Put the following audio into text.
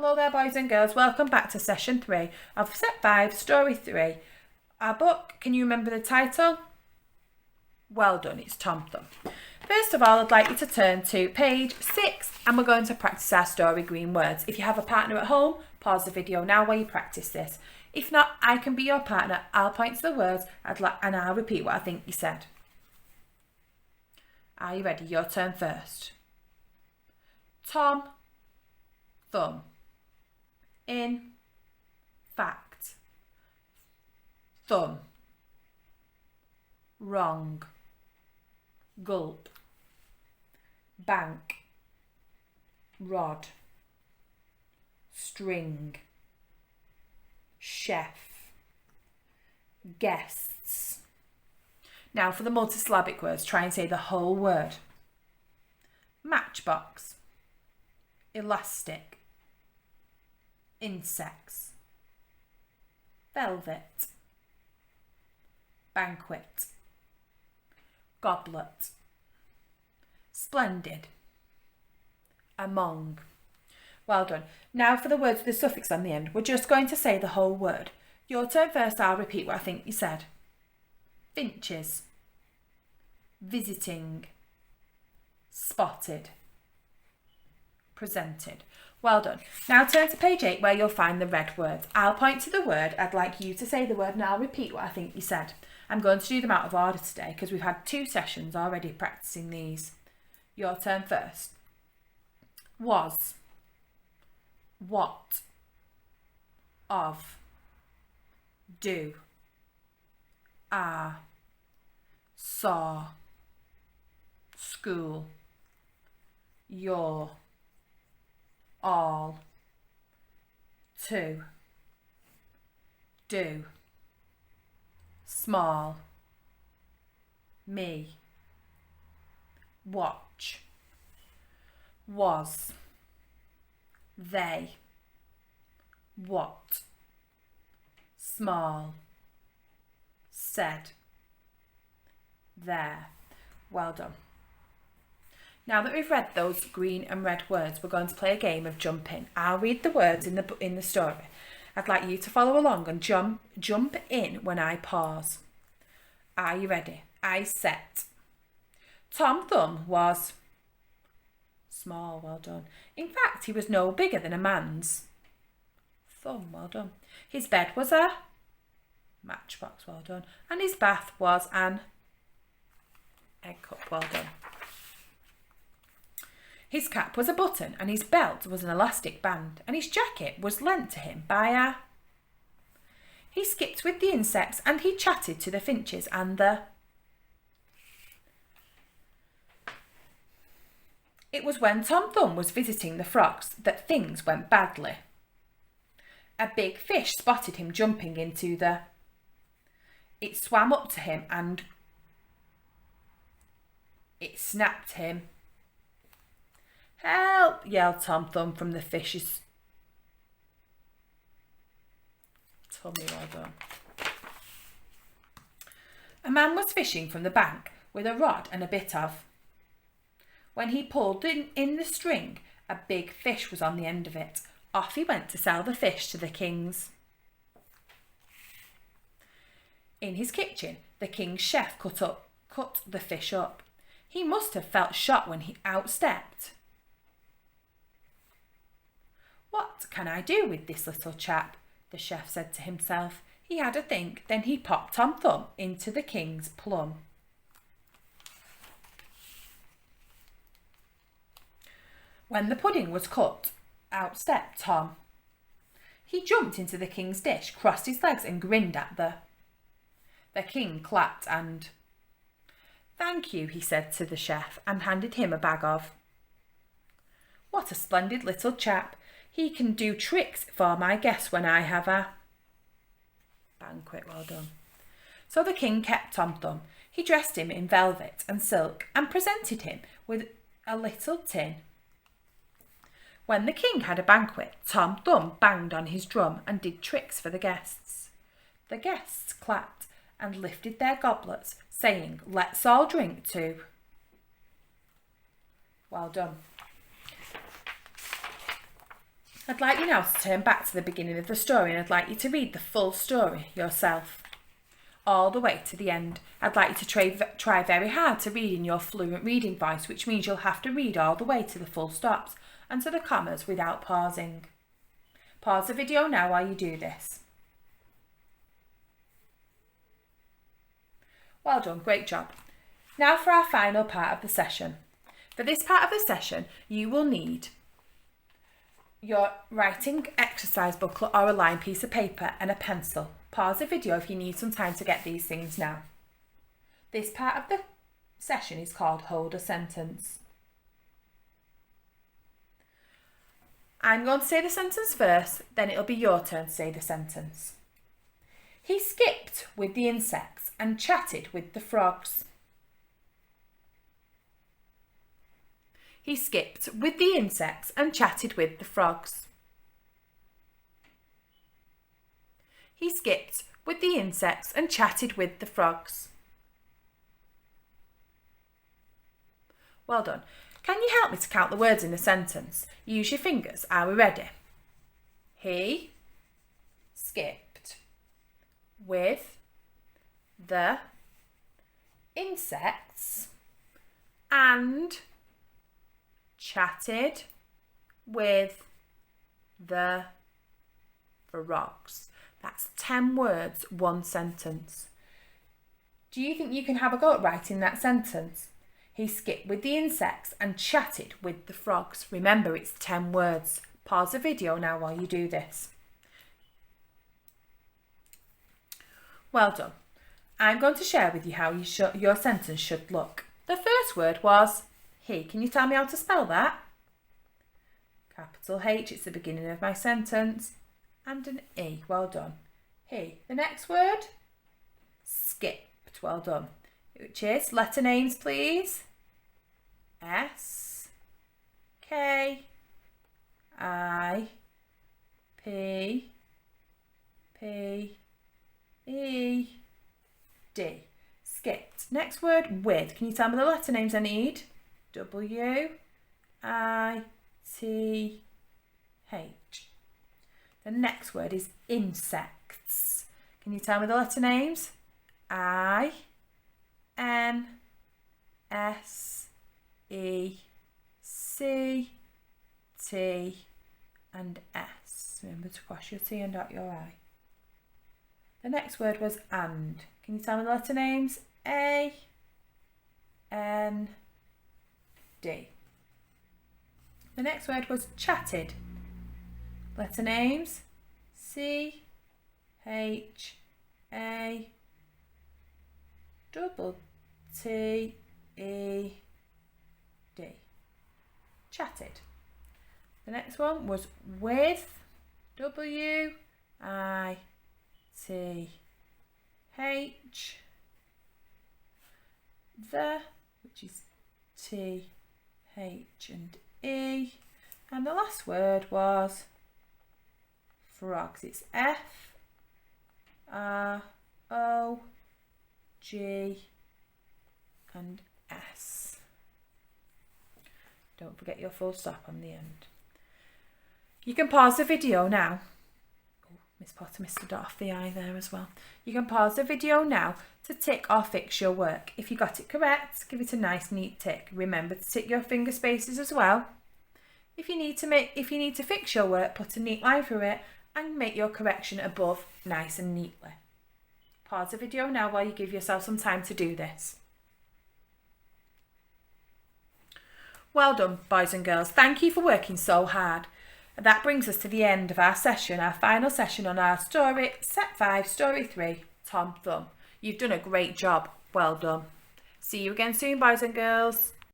Hello there boys and girls, welcome back to session 3 of set 5, story 3. Our book, can you remember the title? Well done, it's Thumb. First of all, I'd like you to turn to page 6 and we're going to practice our story green words. If you have a partner at home, pause the video now while you practice this. If not, I can be your partner, I'll point to the words and I'll repeat what I think you said. Are you ready? Your turn first. Thumb. In fact. Thumb. Wrong. Gulp. Bank. Rod. String. Chef. Guests. Now for the multisyllabic words, try and say the whole word. Matchbox. Elastic. Insects. Velvet. Banquet. Goblet. Splendid. Among. Well done. Now for the words with the suffix on the end, we're just going to say the whole word. Your turn first, I'll repeat what I think you said. Finches. Visiting. Spotted. Presented. Well done. Now turn to page 8 where you'll find the red words. I'll point to the word, I'd like you to say the word and I'll repeat what I think you said. I'm going to do them out of order today because we've had 2 sessions already practicing these. Your turn first. Was. What. Of. Do. Are. Saw. School. Your. All. To. Do. Small. Me. Watch. Was. They. What. Small. Said. There. Well done. Now that we've read those green and red words, we're going to play a game of jump in. I'll read the words in the story. I'd like you to follow along and jump in when I pause. Are you ready? I set. Tom Thumb was small, well done. In fact, he was no bigger than a man's thumb, well done. His bed was a matchbox, well done. And his bath was an egg cup, well done. His cap was a button and his belt was an elastic band and his jacket was lent to him by a... He skipped with the insects and he chatted to the finches and the... It was when Tom Thumb was visiting the frogs that things went badly. A big fish spotted him jumping into the... It swam up to him and... It snapped him. Help! Yelled Tom Thumb from the fish's tummy. Well done. A man was fishing from the bank with a rod and a bit of. When he pulled in the string, a big fish was on the end of it. Off he went to sell the fish to the kings. In his kitchen, the king's chef cut the fish up. He must have felt shot when he outstepped. What can I do with this little chap? The chef said to himself. He had a think, then he popped Tom Thumb into the king's plum. When the pudding was cut, out stepped Tom. He jumped into the king's dish, crossed his legs and grinned at the... The king clapped and... Thank you, he said to the chef and handed him a bag of... What a splendid little chap. He can do tricks for my guests when I have a... Banquet, well done. So the king kept Tom Thumb. He dressed him in velvet and silk and presented him with a little tin. When the king had a banquet, Tom Thumb banged on his drum and did tricks for the guests. The guests clapped and lifted their goblets, saying, "Let's all drink to." Well done. I'd like you now to turn back to the beginning of the story, and I'd like you to read the full story yourself, all the way to the end. I'd like you to try very hard to read in your fluent reading voice, which means you'll have to read all the way to the full stops and to the commas without pausing. Pause the video now while you do this. Well done, great job. Now for our final part of the session. For this part of the session, you will need your writing exercise booklet or a lined piece of paper and a pencil. Pause the video if you need some time to get these things now. This part of the session is called Hold a Sentence. I'm going to say the sentence first, then it'll be your turn to say the sentence. He skipped with the insects and chatted with the frogs. He skipped with the insects and chatted with the frogs. He skipped with the insects and chatted with the frogs. Well done. Can you help me to count the words in the sentence? Use your fingers. Are we ready? He skipped with the insects and chatted with the frogs. That's 10 words, one sentence. Do you think you can have a go at writing that sentence? He skipped with the insects and chatted with the frogs. Remember, it's 10 words. Pause the video now while you do this. Well done. I'm going to share with you how your sentence should look. The first word was he. Can you tell me how to spell that? Capital H, it's the beginning of my sentence. And an E, well done. He. The next word, skipped, well done. Which is, letter names please. S, K, I, P, P, E, D. Skipped. Next word, with. Can you tell me the letter names I need? W, I, T, H. The next word is insects. Can you tell me the letter names? I, N, S, E, C, T, and S. Remember to cross your T and dot your I. The next word was and. Can you tell me the letter names? A, N, D. The next word was chatted. Letter names, C, H, A, double T, E, D. Chatted. The next one was with, W, I, T, H, the, which is T, H and E, and the last word was frogs. It's F, R, O, G and S. Don't forget your full stop on the end. You can pause the video now. Oh, Miss Potter missed a dot off the I there as well. You can pause the video now to tick or fix your work. If you got it correct, give it a nice neat tick. Remember to tick your finger spaces as well. If you need to fix your work, put a neat line through it and make your correction above nice and neatly. Pause the video now while you give yourself some time to do this. Well done, boys and girls. Thank you for working so hard. And that brings us to the end of our session, our final session on our story, Set 5, Story 3, Tom Thumb. You've done a great job. Well done. See you again soon, boys and girls.